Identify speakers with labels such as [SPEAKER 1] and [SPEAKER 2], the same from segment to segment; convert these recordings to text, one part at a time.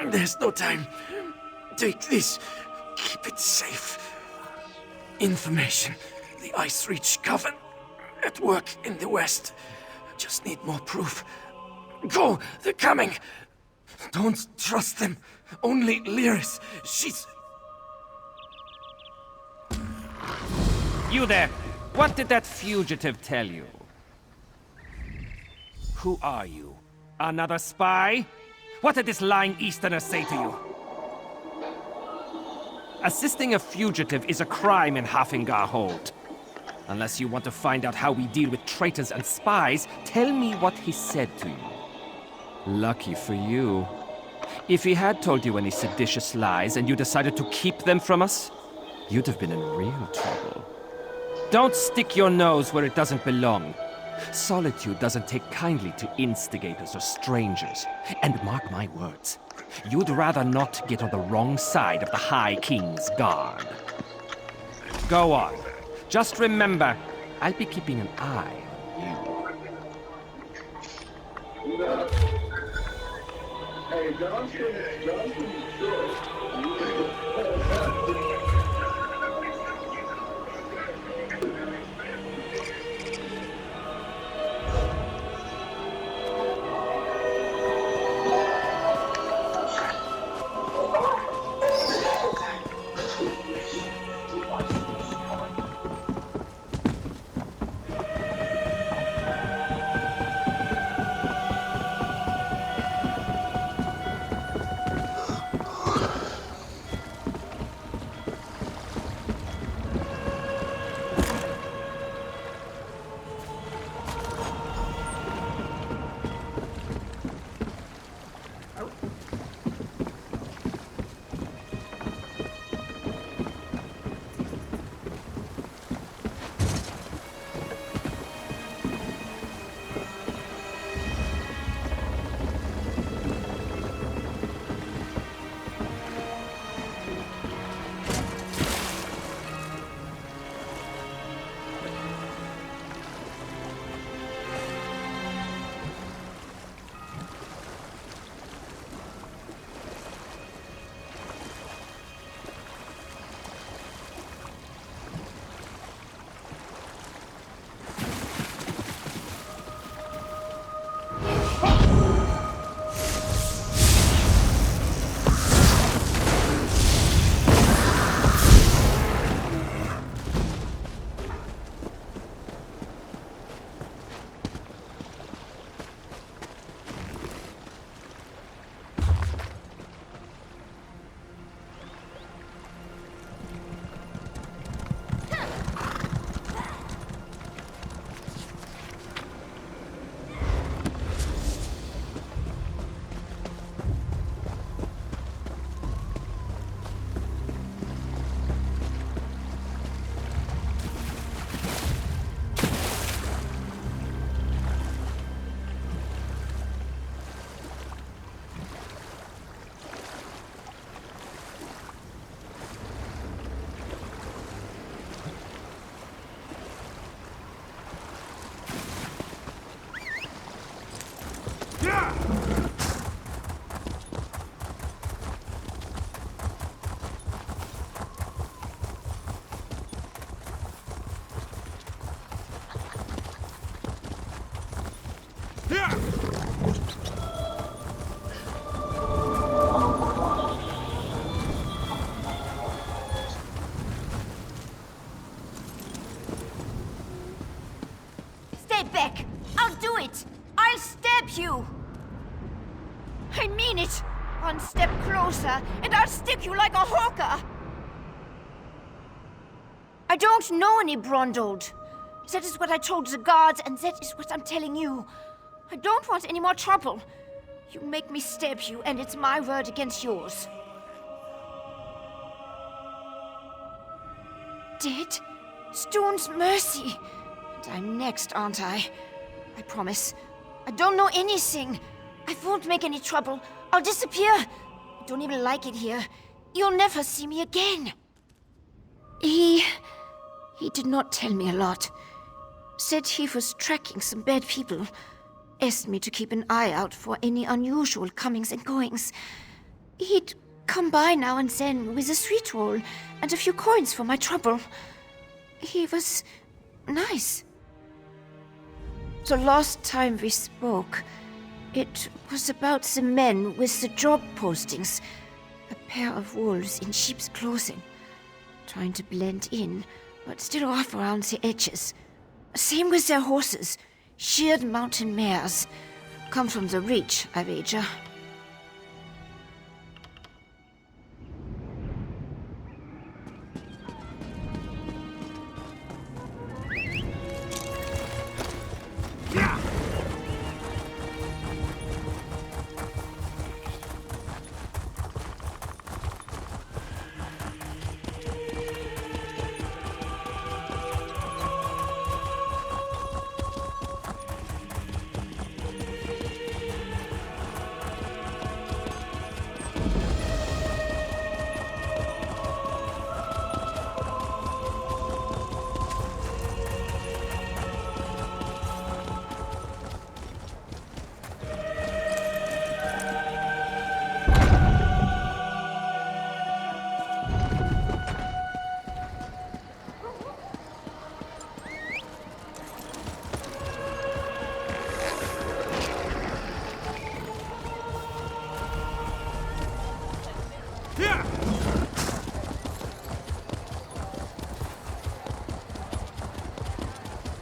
[SPEAKER 1] There's no time. Take this. Keep it safe. Information. The Ice Reach Coven. At work in the west. Just need more proof. Go! They're coming! Don't trust them. Only Lyris. She's...
[SPEAKER 2] You there! What did that fugitive tell you? Who are you? Another spy? What did this lying Easterner say to you? Assisting a fugitive is a crime in Hafingar Hold. Unless you want to find out how we deal with traitors and spies, tell me what he said to you. Lucky for you. If he had told you any seditious lies and you decided to keep them from us, you'd have been in real trouble. Don't stick your nose where it doesn't belong. Solitude doesn't take kindly to instigators or strangers. And mark my words, you'd rather not get on the wrong side of the High King's guard. Go on. Just remember, I'll be keeping an eye on you.
[SPEAKER 3] Hey, Johnson,
[SPEAKER 4] Stay back! I'll do it! I'll stab you! I mean it! One step closer, and I'll stick you like a hawker! I don't know any Brondold. That is what I told the guards, and that is what I'm telling you. I don't want any more trouble. You make me stab you, and it's my word against yours. Dead? Stone's mercy. And I'm next, aren't I? I promise. I don't know anything. I won't make any trouble. I'll disappear. I don't even like it here. You'll never see me again. He did not tell me a lot. Said he was tracking some bad people. Asked me to keep an eye out for any unusual comings and goings. He'd come by now and then with a sweet roll and a few coins for my trouble. He was nice. The last time we spoke, it was about the men with the job postings. A pair of wolves in sheep's clothing, trying to blend in, but still rough around the edges. Same with their horses, sheared mountain mares. Come from the Reach, I wager.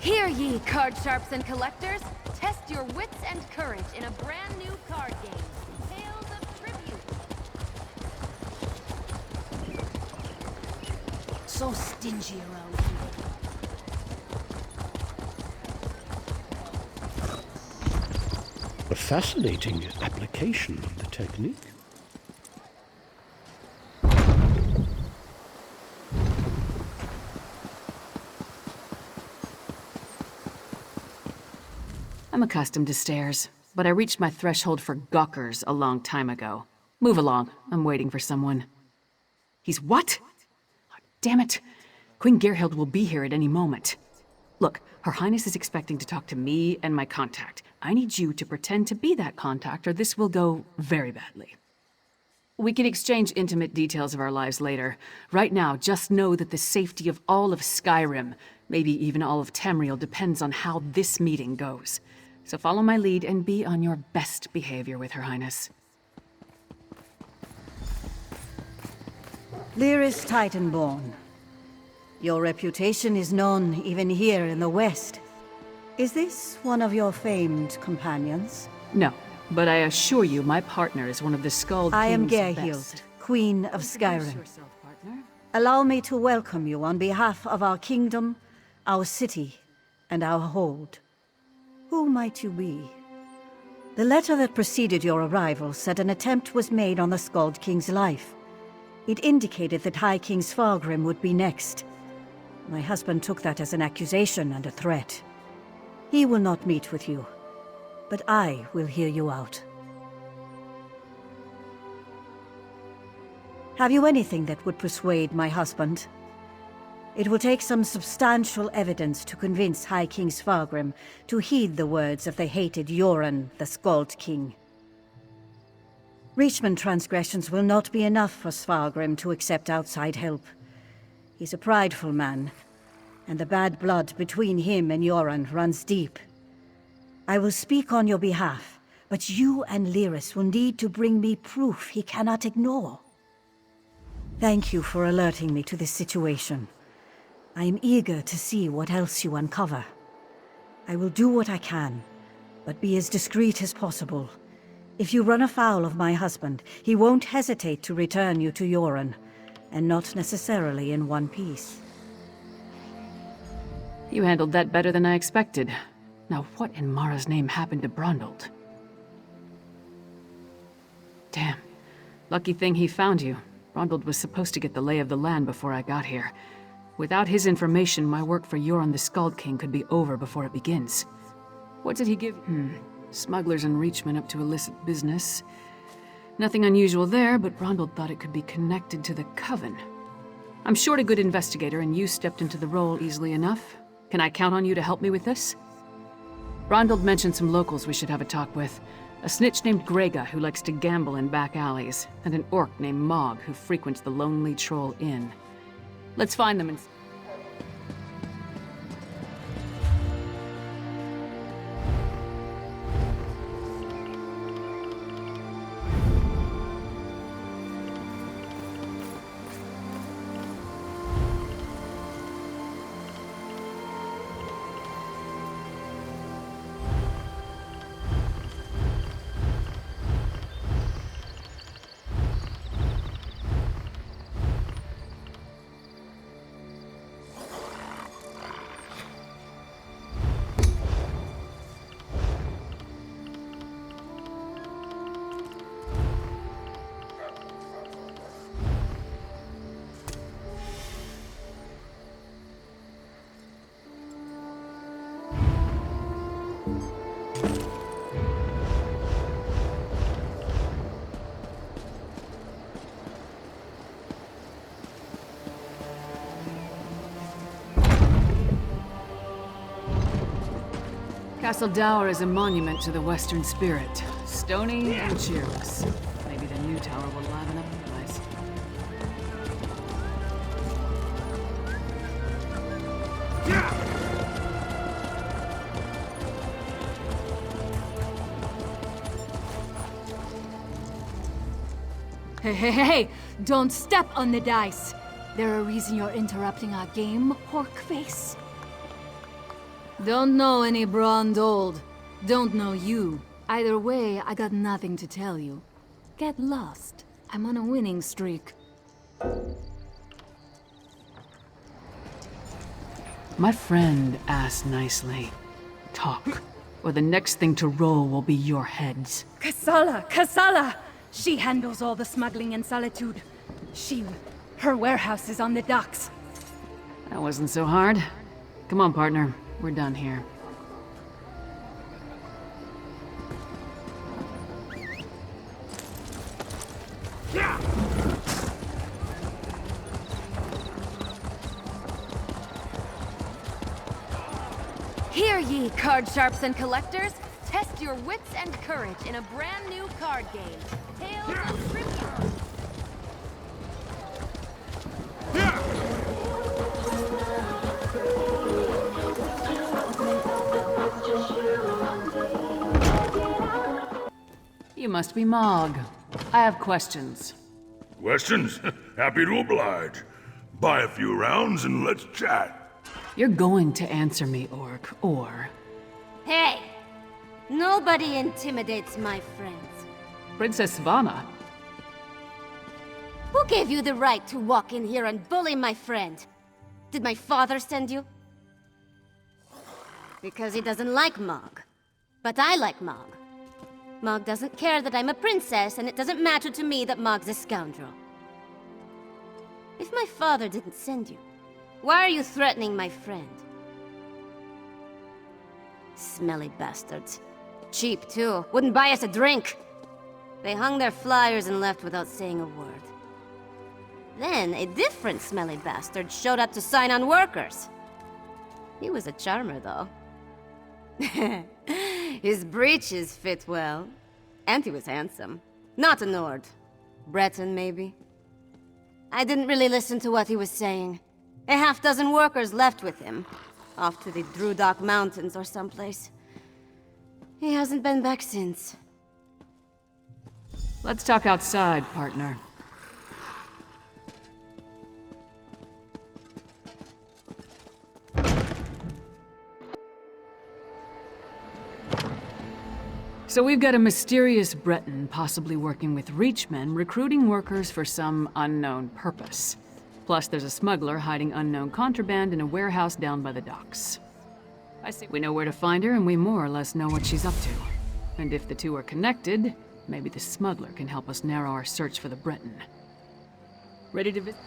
[SPEAKER 5] Hear ye, card sharps and collectors! Test your wits and courage in a brand new card game, Tales of Tribute.
[SPEAKER 6] So stingy around here.
[SPEAKER 7] A fascinating application of the technique.
[SPEAKER 6] I'm accustomed to stairs, but I reached my threshold for gawkers a long time ago. Move along. I'm waiting for someone. He's what? Oh, damn it. Queen Gerhild will be here at any moment. Look, Her Highness is expecting to talk to me and my contact. I need you to pretend to be that contact, or this will go very badly. We can exchange intimate details of our lives later. Right now, just know that the safety of all of Skyrim, maybe even all of Tamriel, depends on how this meeting goes. So follow my lead and be on your best behavior with Her Highness.
[SPEAKER 8] Lyris Titanborn. Your reputation is known even here in the West. Is this one of your famed companions?
[SPEAKER 6] No, but I assure you my partner is one of the Skald
[SPEAKER 8] I am
[SPEAKER 6] King's
[SPEAKER 8] Gerhild,
[SPEAKER 6] best.
[SPEAKER 8] Queen of
[SPEAKER 6] Introduce
[SPEAKER 8] Skyrim.
[SPEAKER 6] yourself, partner.
[SPEAKER 8] Allow me to welcome you on behalf of our kingdom, our city, and our hold. Who might you be? The letter that preceded your arrival said an attempt was made on the Skald King's life. It indicated that High King Svargrim would be next. My husband took that as an accusation and a threat. He will not meet with you, but I will hear you out. Have you anything that would persuade my husband? It will take some substantial evidence to convince High King Svargrim to heed the words of the hated Yoren, the Skald King. Reachman transgressions will not be enough for Svargrim to accept outside help. He's a prideful man, and the bad blood between him and Yoren runs deep. I will speak on your behalf, but you and Lyris will need to bring me proof he cannot ignore. Thank you for alerting me to this situation. I am eager to see what else you uncover. I will do what I can, but be as discreet as possible. If you run afoul of my husband, he won't hesitate to return you to Yoren, and not necessarily in one piece.
[SPEAKER 6] You handled that better than I expected. Now what in Mara's name happened to Brondald? Damn. Lucky thing he found you. Brondald was supposed to get the lay of the land before I got here. Without his information, my work for Yoren the Skald King could be over before it begins. What did he give? Smugglers and Reachmen up to illicit business. Nothing unusual there, but Brondald thought it could be connected to the Coven. I'm short a good investigator, and you stepped into the role easily enough. Can I count on you to help me with this? Brondald mentioned some locals we should have a talk with. A snitch named Grega who likes to gamble in back alleys, and an orc named Mog who frequents the Lonely Troll Inn. Let's find them and... Castle Dower is a monument to the Western spirit. Stony and cheerless. Maybe the new tower will liven up the place.
[SPEAKER 9] Hey! Don't step on the dice! There a reason you're interrupting our game, Porkface? Don't know any Brondold. Don't know you. Either way, I got nothing to tell you. Get lost. I'm on a winning streak.
[SPEAKER 6] My friend asked nicely. Talk, or the next thing to roll will be your heads.
[SPEAKER 9] Kasala! She handles all the smuggling in Solitude. Her warehouse is on the docks.
[SPEAKER 6] That wasn't so hard. Come on, partner. We're done here.
[SPEAKER 5] Hear ye, card sharps and collectors! Test your wits and courage in a brand new card game, Tales of Scripture.
[SPEAKER 6] You must be Mog. I have questions.
[SPEAKER 10] Questions? Happy to oblige. Buy a few rounds and let's chat.
[SPEAKER 6] You're going to answer me, Orc, or...
[SPEAKER 11] Hey! Nobody intimidates my friends.
[SPEAKER 6] Princess Svana.
[SPEAKER 11] Who gave you the right to walk in here and bully my friend? Did my father send you? Because he doesn't like Mog. But I like Mog. Mog doesn't care that I'm a princess, and it doesn't matter to me that Mog's a scoundrel. If my father didn't send you, why are you threatening my friend? Smelly bastards. Cheap, too. Wouldn't buy us a drink. They hung their flyers and left without saying a word. Then, a different smelly bastard showed up to sign on workers. He was a charmer, though. His breeches fit well. And he was handsome. Not a Nord. Breton, maybe. I didn't really listen to what he was saying. A half-dozen workers left with him. Off to the Drudok Mountains or someplace. He hasn't been back since.
[SPEAKER 6] Let's talk outside, partner. So we've got a mysterious Breton possibly working with Reachmen, recruiting workers for some unknown purpose. Plus, there's a smuggler hiding unknown contraband in a warehouse down by the docks. I see we know where to find her, and we more or less know what she's up to. And if the two are connected, maybe the smuggler can help us narrow our search for the Breton. Ready to visit?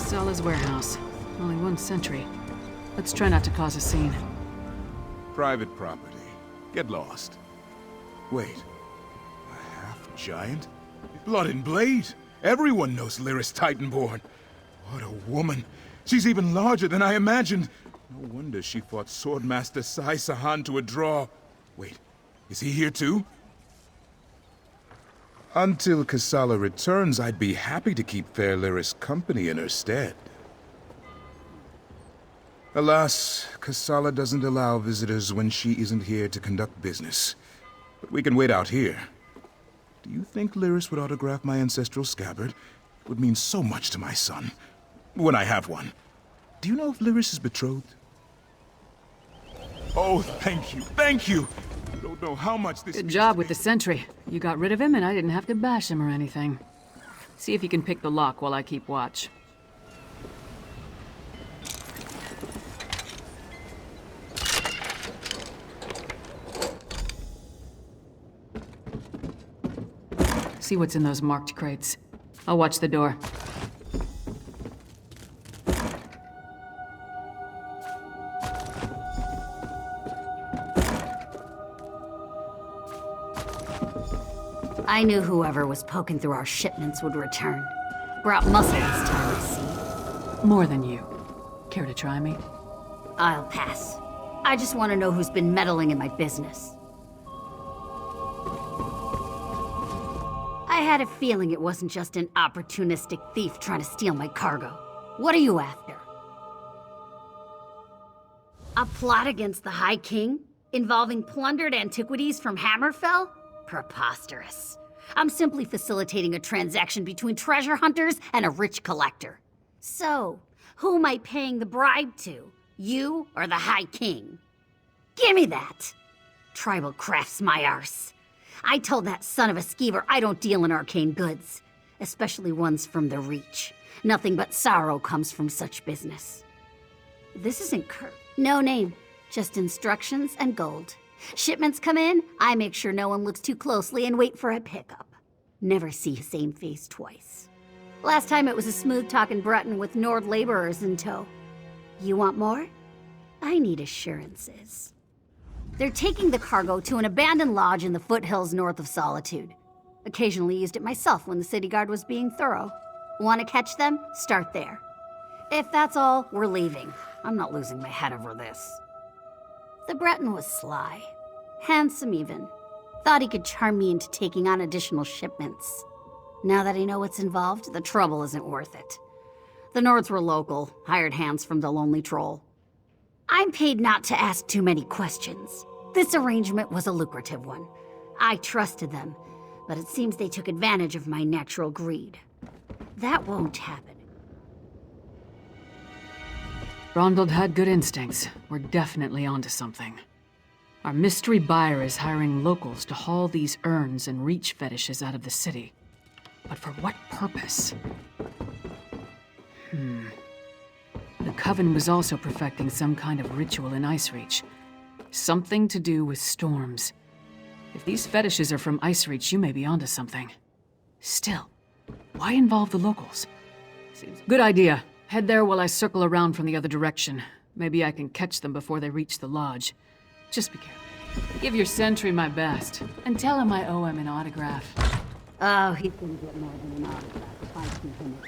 [SPEAKER 6] Casala's warehouse. Only one sentry. Let's try not to cause a scene.
[SPEAKER 12] Private property. Get lost. Wait. A half-giant? Blood and blade? Everyone knows Lyris Titanborn. What a woman. She's even larger than I imagined. No wonder she fought Swordmaster Sai Sahan to a draw. Wait, is he here too? Until Kasala returns, I'd be happy to keep fair Lyris company in her stead. Alas, Kasala doesn't allow visitors when she isn't here to conduct business. But we can wait out here. Do you think Lyris would autograph my ancestral scabbard? It would mean so much to my son. When I have one. Do you know if Lyris is betrothed? Oh, thank you, thank you! You don't know how much this
[SPEAKER 6] Good job with the sentry. You got rid of him and I didn't have to bash him or anything. See if you can pick the lock while I keep watch. See what's in those marked crates. I'll watch the door.
[SPEAKER 13] I knew whoever was poking through our shipments would return. Brought muscle this time, I see.
[SPEAKER 6] More than you. Care to try me?
[SPEAKER 13] I'll pass. I just want to know who's been meddling in my business. I had a feeling it wasn't just an opportunistic thief trying to steal my cargo. What are you after? A plot against the High King? Involving plundered antiquities from Hammerfell? Preposterous. I'm simply facilitating a transaction between treasure hunters and a rich collector. So, who am I paying the bribe to? You or the High King? Gimme that! Tribal crafts my arse. I told that son of a skeever I don't deal in arcane goods, especially ones from the Reach. Nothing but sorrow comes from such business. This isn't no name, just instructions and gold. Shipments come in, I make sure no one looks too closely and wait for a pickup. Never see same face twice. Last time it was a smooth-talking Breton with Nord laborers in tow. You want more? I need assurances. They're taking the cargo to an abandoned lodge in the foothills north of Solitude. Occasionally used it myself when the city guard was being thorough. Want to catch them? Start there. If that's all, we're leaving. I'm not losing my head over this. The Breton was sly. Handsome even. Thought he could charm me into taking on additional shipments. Now that I know what's involved, the trouble isn't worth it. The Nords were local, hired hands from the Lonely Troll. I'm paid not to ask too many questions. This arrangement was a lucrative one. I trusted them, but it seems they took advantage of my natural greed. That won't happen.
[SPEAKER 6] Ronald had good instincts. We're definitely onto something. Our mystery buyer is hiring locals to haul these urns and reach fetishes out of the city. But for what purpose? The Coven was also perfecting some kind of ritual in Ice Reach. Something to do with storms. If these fetishes are from Ice Reach, you may be onto something. Still, why involve the locals? Good idea. Head there while I circle around from the other direction. Maybe I can catch them before they reach the lodge. Just be careful. Give your sentry my best, and tell him I owe him an autograph.
[SPEAKER 13] Oh, he's gonna get more than an autograph if I keep him.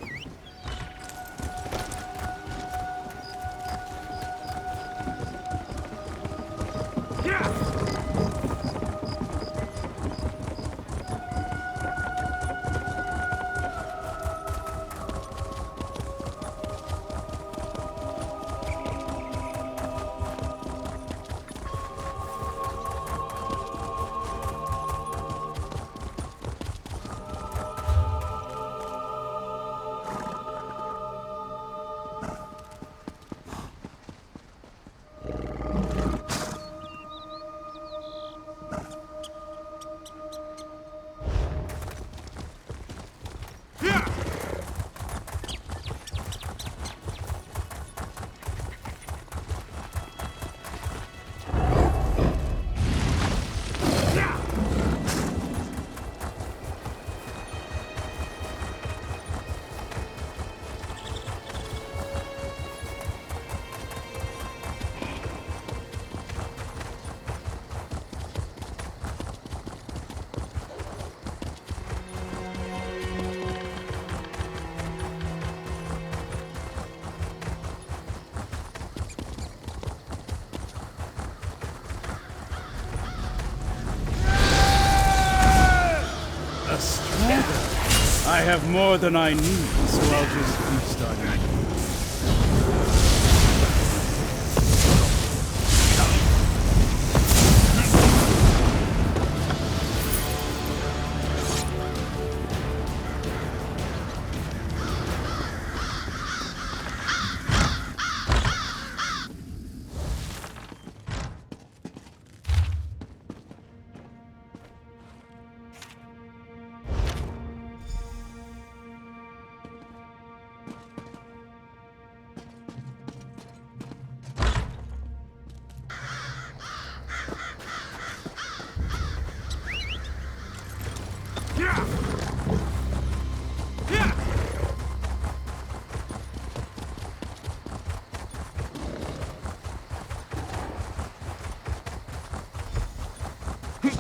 [SPEAKER 14] have more than I need, so I'll just feast on you.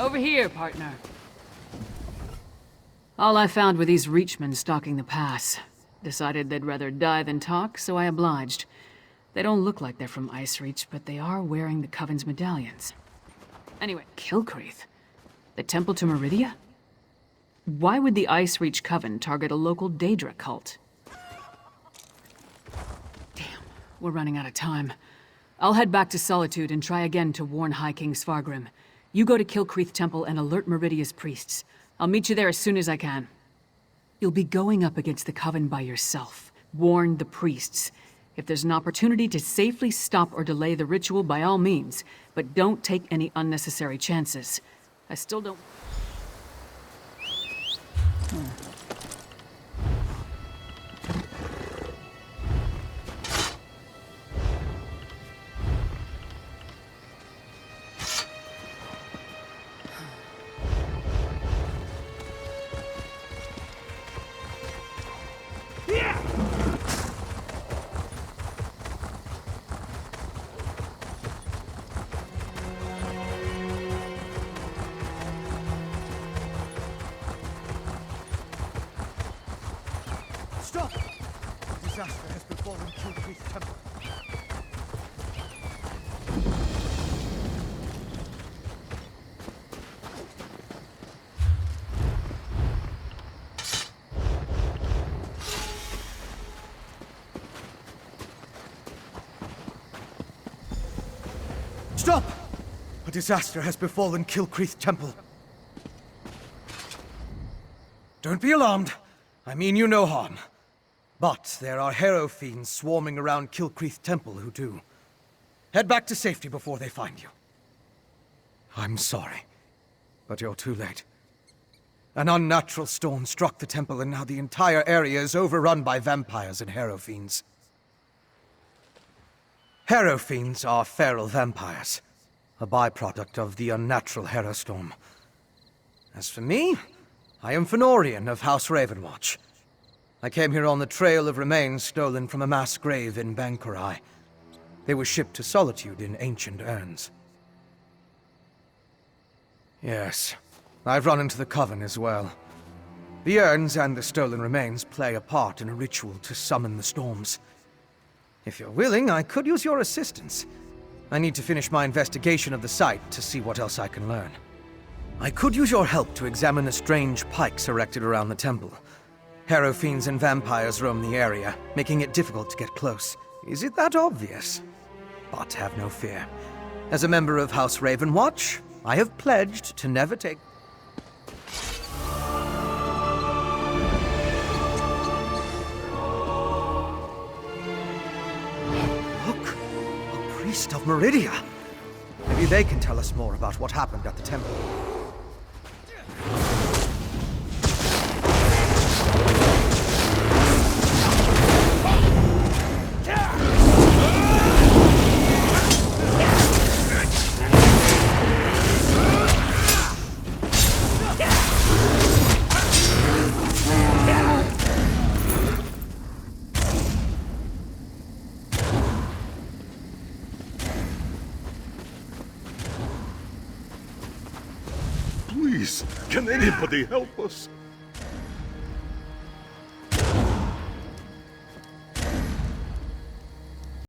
[SPEAKER 6] Over here, partner. All I found were these Reachmen stalking the pass. Decided they'd rather die than talk, so I obliged. They don't look like they're from Icereach, but they are wearing the Coven's medallions. Anyway, Kilcreath? The Temple to Meridia? Why would the Icereach Coven target a local Daedra cult? Damn, we're running out of time. I'll head back to Solitude and try again to warn High King Svargrim. You go to Kilcreath Temple and alert Meridia's priests. I'll meet you there as soon as I can. You'll be going up against the Coven by yourself. Warn the priests. If there's an opportunity to safely stop or delay the ritual, by all means. But don't take any unnecessary chances. I still don't...
[SPEAKER 15] Stop! A disaster has befallen Kilcreath Temple. Stop! A disaster has befallen Kilcreath Temple. Don't be alarmed. I mean you no harm. But there are Harrow fiends swarming around Kilcreath Temple who do. Head back to safety before they find you. I'm sorry, but you're too late. An unnatural storm struck the temple and now the entire area is overrun by vampires and Harrow fiends. Harrow fiends are feral vampires, a byproduct of the unnatural Harrow storm. As for me, I am Fenorian of House Ravenwatch. I came here on the trail of remains stolen from a mass grave in Bankurai. They were shipped to Solitude in ancient urns. Yes, I've run into the Coven as well. The urns and the stolen remains play a part in a ritual to summon the storms. If you're willing, I could use your assistance. I need to finish my investigation of the site to see what else I can learn. I could use your help to examine the strange pikes erected around the temple. Harrow fiends and vampires roam the area, making it difficult to get close. Is it that obvious? But have no fear. As a member of House Ravenwatch, I have pledged to never take... Look! A priest of Meridia! Maybe they can tell us more about what happened at the temple.
[SPEAKER 10] Please, can anybody help us?